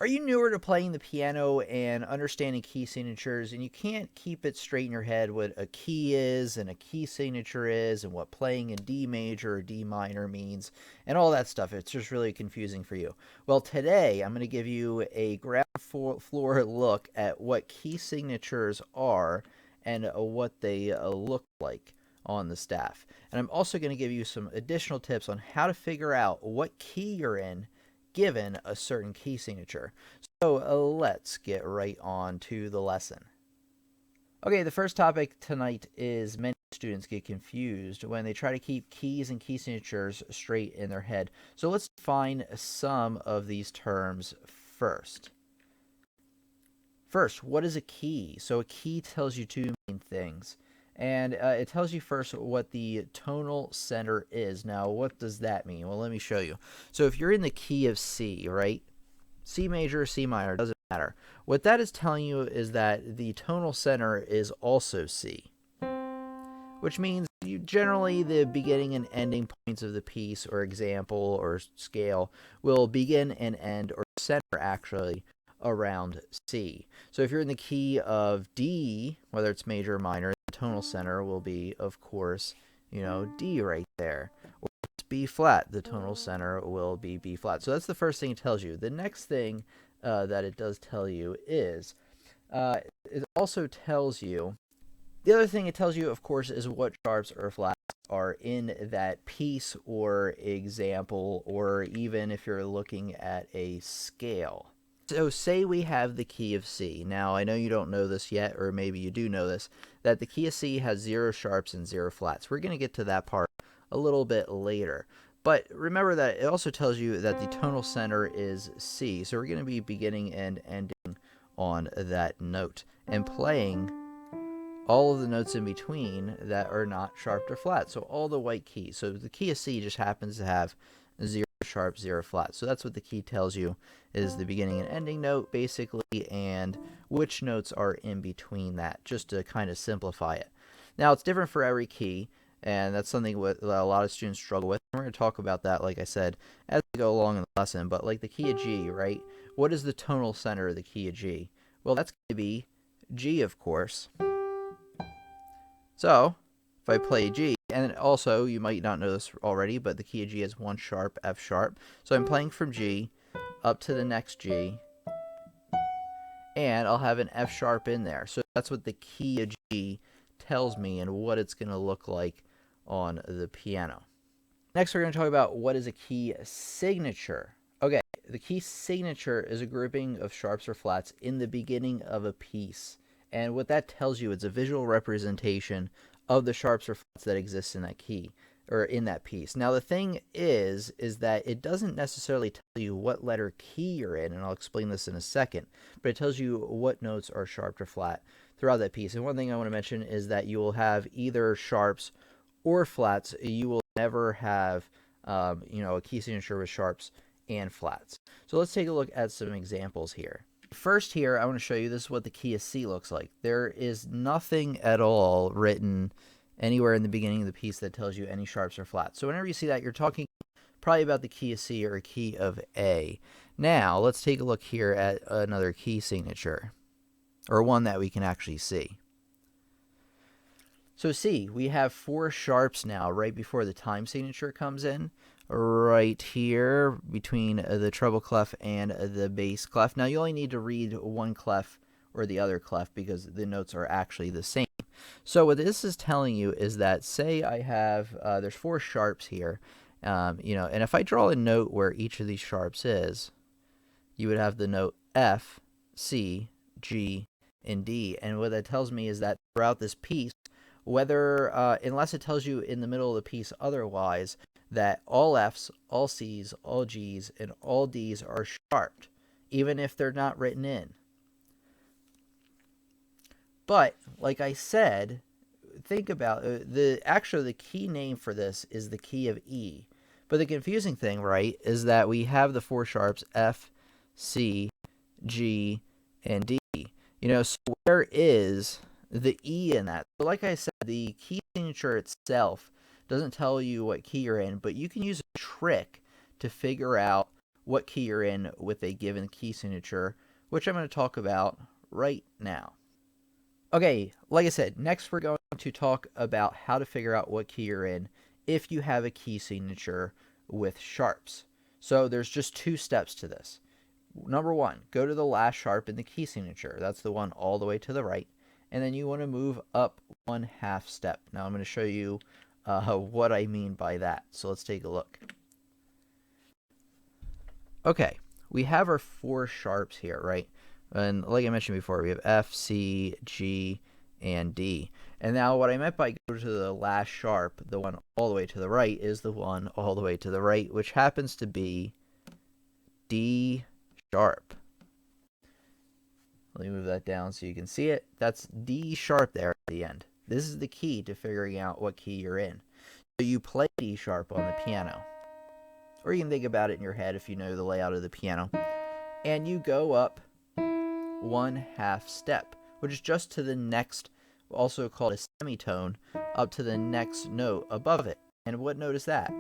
Are you newer to playing the piano and understanding key signatures, and you can't keep it straight in your head what a key is and a key signature is and what playing in D major or D minor means and all that stuff? It's just really confusing for you. Well, today I'm going to give you a ground floor look at what key signatures are and what they look like on the staff. And I'm also going to give you some additional tips on how to figure out what key you're in given a certain key signature. So let's get right on to the lesson. Okay, the first topic tonight is many students get confused when they try to keep keys and key signatures straight in their head. So let's define some of these terms first. First, what is a key? So a key tells you two main things. And it tells you first what the tonal center is. Now, what does that mean? Well, let me show you. So if you're in the key of C, right? C major, C minor, doesn't matter. What that is telling you is that the tonal center is also C, which means you generally the beginning and ending points of the piece or example or scale will begin and end or center actually around C. So if you're in the key of D, whether it's major or minor, the tonal center will be, of course, D right there. Or if it's B flat, the tonal center will be B flat. So that's the first thing it tells you. The next thing that it does tell you is it also tells you, the other thing it tells you, of course, is what sharps or flats are in that piece or example, or even if you're looking at a scale. So say we have the key of C. Now, I know you don't know this yet, or maybe you do know this, that the key of C has 0 sharps and 0 flats. We're going to get to that part a little bit later. But remember that it also tells you that the tonal center is C. So we're going to be beginning and ending on that note and playing all of the notes in between that are not sharp or flat. So all the white keys. So the key of C just happens to have 0 sharp, 0 flat. So that's what the key tells you is the beginning and ending note, basically, and which notes are in between that, just to kind of simplify it. Now, it's different for every key, and that's something that a lot of students struggle with. We're going to talk about that, like I said, as we go along in the lesson. But like the key of G, right? What is the tonal center of the key of G? Well, that's going to be G, of course. So if I play G, and also you might not know this already, but the key of G has 1 sharp, F sharp. So I'm playing from G up to the next G, and I'll have an F sharp in there. So that's what the key of G tells me and what it's going to look like on the piano. Next, we're going to talk about what is a key signature. Okay, the key signature is a grouping of sharps or flats in the beginning of a piece. And what that tells you, it's a visual representation of the sharps or flats that exist in that key or in that piece. Now, the thing is that it doesn't necessarily tell you what letter key you're in, and I'll explain this in a second, but it tells you what notes are sharp or flat throughout that piece. And one thing I want to mention is that you will have either sharps or flats. You will never have, a key signature with sharps and flats. So let's take a look at some examples here. First here, I want to show you this is what the key of C looks like. There is nothing at all written anywhere in the beginning of the piece that tells you any sharps or flats. So whenever you see that, you're talking probably about the key of C or a key of A. Now, let's take a look here at another key signature, or one that we can actually see. So C, we have 4 sharps now right before the time signature comes in, right here between the treble clef and the bass clef. Now you only need to read one clef or the other clef because the notes are actually the same. So what this is telling you is that, say I have, there's 4 sharps here, and if I draw a note where each of these sharps is, you would have the note F, C, G, and D. And what that tells me is that throughout this piece, whether, unless it tells you in the middle of the piece otherwise, that all Fs, all Cs, all Gs, and all Ds are sharped, even if they're not written in. But, like I said, think about the key name for this is the key of E. But the confusing thing, right, is that we have the 4 sharps F, C, G, and D. So where is the E in that? So like I said, the key signature itself doesn't tell you what key you're in, but you can use a trick to figure out what key you're in with a given key signature, which I'm going to talk about right now. Okay, like I said, next we're going to talk about how to figure out what key you're in if you have a key signature with sharps. So there's just 2 steps to this. Number 1, go to the last sharp in the key signature. That's the one all the way to the right. And then you want to move up 1/2 step. Now I'm going to show you what I mean by that. So let's take a look. Okay, we have our 4 sharps here, right? And like I mentioned before, we have F, C, G, and D. And now what I meant by go to the last sharp, the one all the way to the right, is the one all the way to the right, which happens to be D sharp. Let me move that down so you can see it. That's D sharp there at the end. This is the key to figuring out what key you're in. So you play D sharp on the piano. Or you can think about it in your head if you know the layout of the piano. And you go up 1/2 step, which is just to the next, also called a semitone, up to the next note above it. And what note is that?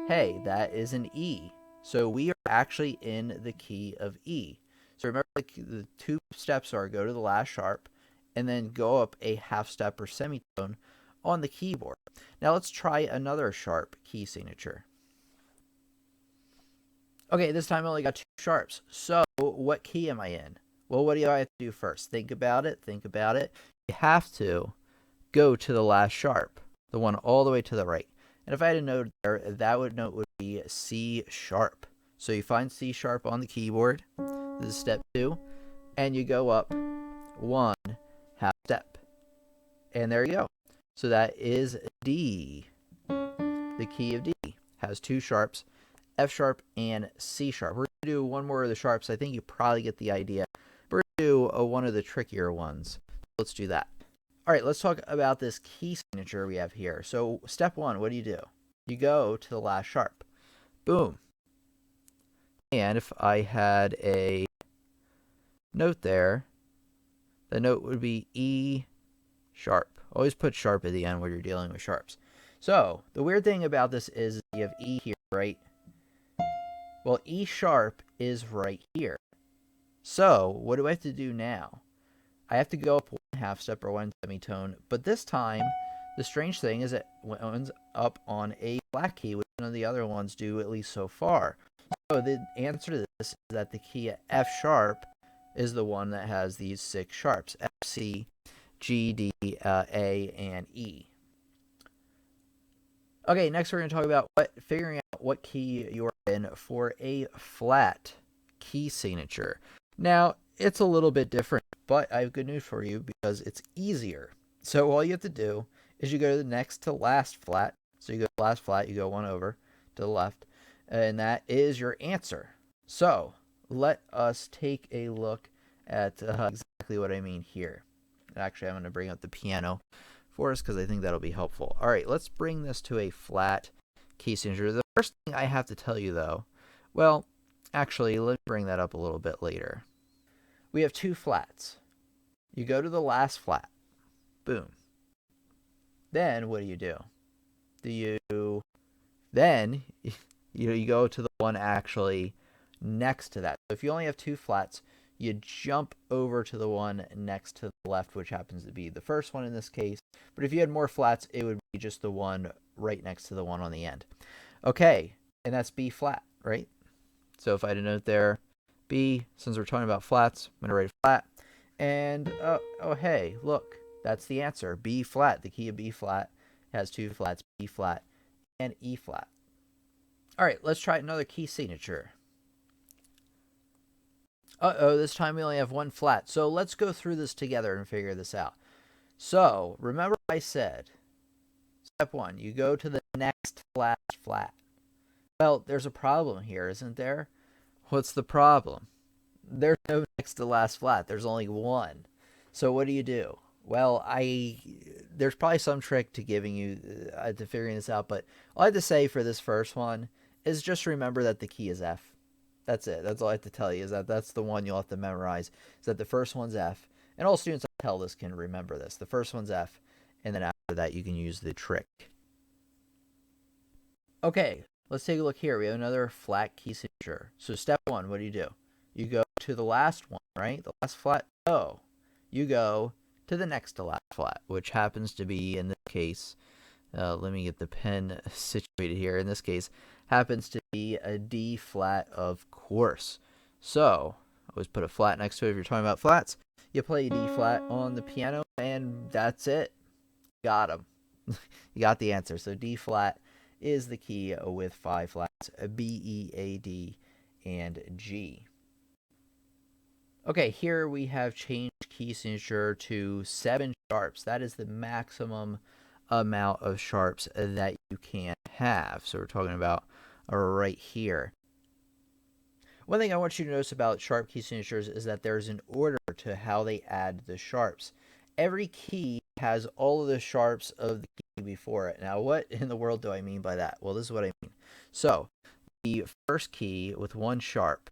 Hey, that is an E. So we are actually in the key of E. So remember, like, the 2 steps are go to the last sharp and then go up a 1/2 step or semitone on the keyboard. Now let's try another sharp key signature. Okay, this time I only got 2 sharps. So what key am I in? Well, what do I have to do first? Think about it. Think about it. You have to go to the last sharp, the one all the way to the right. And if I had a note there, that note would be C sharp. So you find C sharp on the keyboard. This is step 2. And you go up 1/2 step. And there you go. So that is D. The key of D has 2 sharps, F sharp and C sharp. We're going to do one more of the sharps. I think you probably get the idea. We're going to do one of the trickier ones. Let's do that. All right, let's talk about this key signature we have here. So step 1, what do? You go to the last sharp. Boom. And if I had a note there, the note would be E sharp. Always put sharp at the end when you're dealing with sharps. So the weird thing about this is you have E here, right? Well, E sharp is right here. So what do I have to do now? I have to go up 1/2 step or 1 semitone, but this time the strange thing is it ends up on a flat key, which none of the other ones do, at least so far. So the answer to this is that the key F sharp is the one that has these 6 sharps: F, C, G, D, A, and E. Okay, next we're going to talk about figuring out what key you are in for a flat key signature. Now, it's a little bit different, but I have good news for you because it's easier. So all you have to do is you go to the next to last flat. So you go to last flat, you go 1 over to the left, and that is your answer. So let us take a look at exactly what I mean here. Actually, I'm going to bring up the piano for us because I think that'll be helpful. All right, let's bring this to a flat key signature. The first thing I have to tell you, though, well, actually, let me bring that up a little bit later. We have 2 flats. You go to the last flat. Boom. Then what do? Then you go to the one actually next to that. So if you only have 2 flats, you jump over to the one next to the left, which happens to be the first one in this case. But if you had more flats, it would be just the one right next to the one on the end. Okay, and that's B flat, right? So if I had a note there, B, since we're talking about flats, I'm going to write flat. And, oh, hey, look, that's the answer. B flat, the key of B flat has 2 flats, B flat and E flat. All right, let's try another key signature. Uh-oh, this time we only have 1 flat. So let's go through this together and figure this out. So remember I said, step 1, you go to the next flat. Well, there's a problem here, isn't there? What's the problem? There's no next to last flat. There's only 1. So what do? Well, there's probably some trick to giving you to figuring this out, but all I have to say for this first one is just remember that the key is F. That's it. That's all I have to tell you, is that that's the one you'll have to memorize, is that the first one's F. And all students I tell this can remember this. The first one's F, and then after that you can use the trick. Okay, let's take a look here. We have another flat key signature. So step one, what do? You go to the last one, right? The last flat. Oh, you go to the next to last flat, which happens to be, in this case, let me get the pen situated here. In this case, happens to be a D flat, of course. So, always put a flat next to it if you're talking about flats. You play a D flat on the piano, and that's it. Got them. You got the answer. So D flat is the key with 5 flats, B, E, A, D, and G. Okay, here we have changed key signature to 7 sharps. That is the maximum amount of sharps that you can have. So we're talking about right here. One thing I want you to notice about sharp key signatures is that there's an order to how they add the sharps. Every key has all of the sharps of the key before it. Now, what in the world do I mean by that? Well, this is what I mean. So, the first key with 1 sharp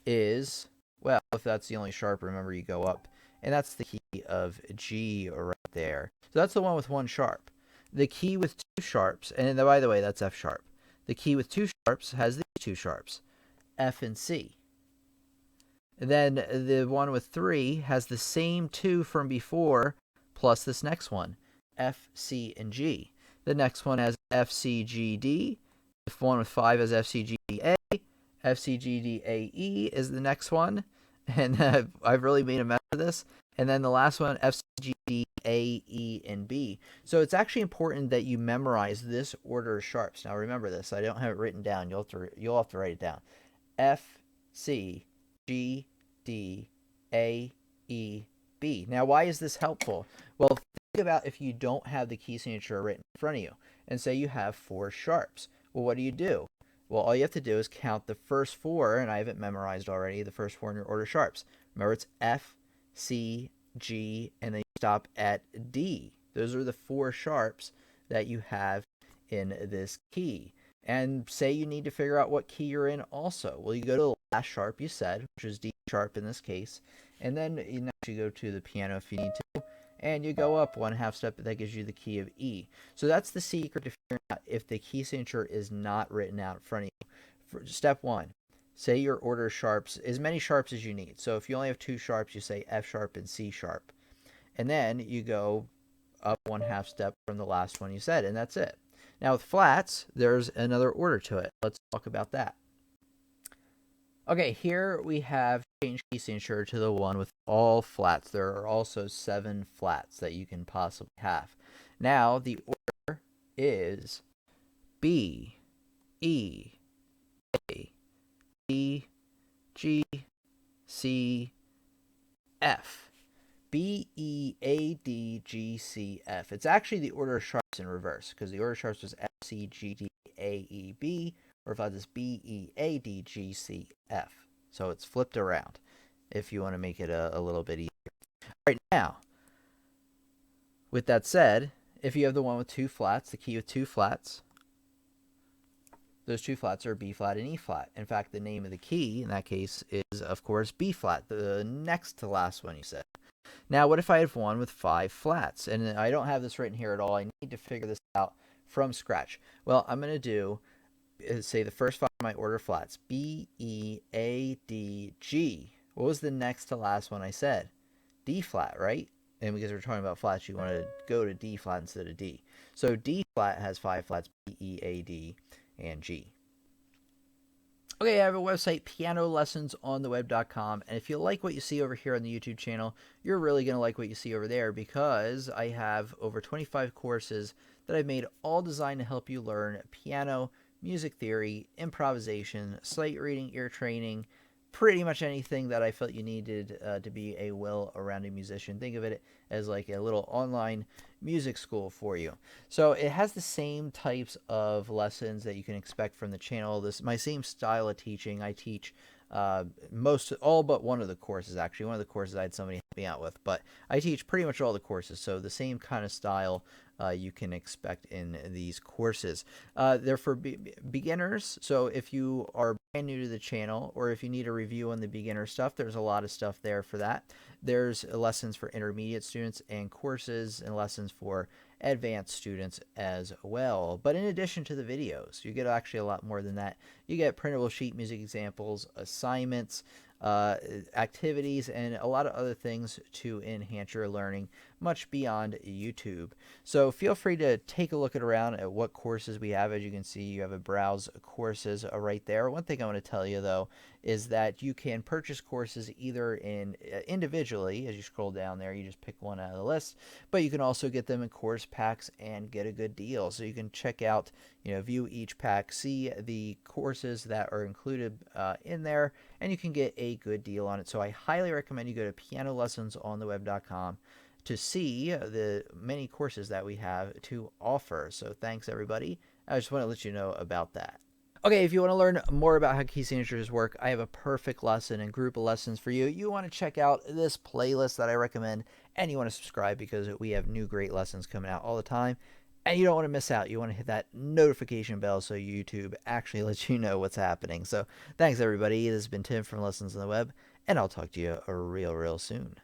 is, well, if that's the only sharp, remember you go up. And that's the key of G right there. So that's the one with 1 sharp. The key with 2 sharps, and by the way, that's F sharp. The key with 2 sharps has these 2 sharps, F and C. And then the one with 3 has the same 2 from before, plus this next one, F, C, and G. The next one has F, C, G, D. The one with 5 has F, C, G, D, A. F, C, G, D, A, E is the next one. And I've really made a mess of this. And then the last one, F, C, G, D, A, E, and B. So it's actually important that you memorize this order of sharps. Now remember this. I don't have it written down. You'll have to write it down. F, C, G, D, A, E, B. Now why is this helpful? Well, think about if you don't have the key signature written in front of you, and say you have 4 sharps. Well, what do? Well, all you have to do is count the first 4, and I have it memorized already, the first 4 in your order of sharps. Remember, it's F, C, G, and then you stop at D. Those are the 4 sharps that you have in this key. And say you need to figure out what key you're in also. Well, you go to the last sharp you said, which is D sharp in this case, and then you actually go to the piano if you need to, and you go up 1/2 step, that gives you the key of E. So that's the secret to figuring out if the key signature is not written out in front of you. For step 1, say your order of sharps, as many sharps as you need. So if you only have 2 sharps, you say F sharp and C sharp. And then you go up 1/2 step from the last one you said, and that's it. Now with flats, there's another order to it. Let's talk about that. Okay, here we have changed key signature to the one with all flats. There are also 7 flats that you can possibly have. Now the order is B, E, A, D, G, C, F. B, E, A, D, G, C, F. It's actually the order of sharps in reverse, because the order of sharps was F, C, G, D, A, E, B, or if I just B, E, A, D, G, C, F. So it's flipped around if you want to make it a little bit easier. All right, now, with that said, if you have the one with 2 flats, the key with 2 flats, those 2 flats are B flat and E flat. In fact, the name of the key in that case is, of course, B flat, the next to last one you said. Now, what if I have one with 5 flats? And I don't have this written here at all. I need to figure this out from scratch. Well, I'm going to do, say, the first 5 of my order flats. B, E, A, D, G. What was the next to last one I said? D flat, right? And because we're talking about flats, you want to go to D flat instead of D. So D flat has 5 flats, B, E, A, D, and G. Okay, I have a website, pianolessonsontheweb.com, and if you like what you see over here on the YouTube channel, you're really going to like what you see over there, because I have over 25 courses that I've made all designed to help you learn piano, music theory, improvisation, sight reading, ear training, pretty much anything that I felt you needed to be a well-rounded musician. Think of it as like a little online music school for you. So it has the same types of lessons that you can expect from the channel. This my same style of teaching. I teach all but one of the courses, actually. One of the courses I had somebody help me out with, but I teach pretty much all the courses, so the same kind of style you can expect in these courses. They're for beginners, so if you are new to the channel, or if you need a review on the beginner stuff, there's a lot of stuff there for that. There's lessons for intermediate students and courses and lessons for advanced students as well. But in addition to the videos, you get actually a lot more than that. You get printable sheet music examples, assignments, activities, and a lot of other things to enhance your learning much beyond YouTube. So feel free to take a look around at what courses we have. As you can see, you have a browse courses right there. One thing I want to tell you though is that you can purchase courses either in individually. As you scroll down there, you just pick one out of the list, but you can also get them in course packs and get a good deal. So you can check out, view each pack, see the courses that are included in there, and you can get a good deal on it. So I highly recommend you go to pianolessonsontheweb.com to see the many courses that we have to offer. So thanks everybody. I just want to let you know about that. Okay, if you want to learn more about how key signatures work, I have a perfect lesson and group of lessons for you. You want to check out this playlist that I recommend, and you want to subscribe because we have new great lessons coming out all the time. And you don't want to miss out. You want to hit that notification bell so YouTube actually lets you know what's happening. So thanks everybody. This has been Tim from Lessons on the Web, and I'll talk to you real soon.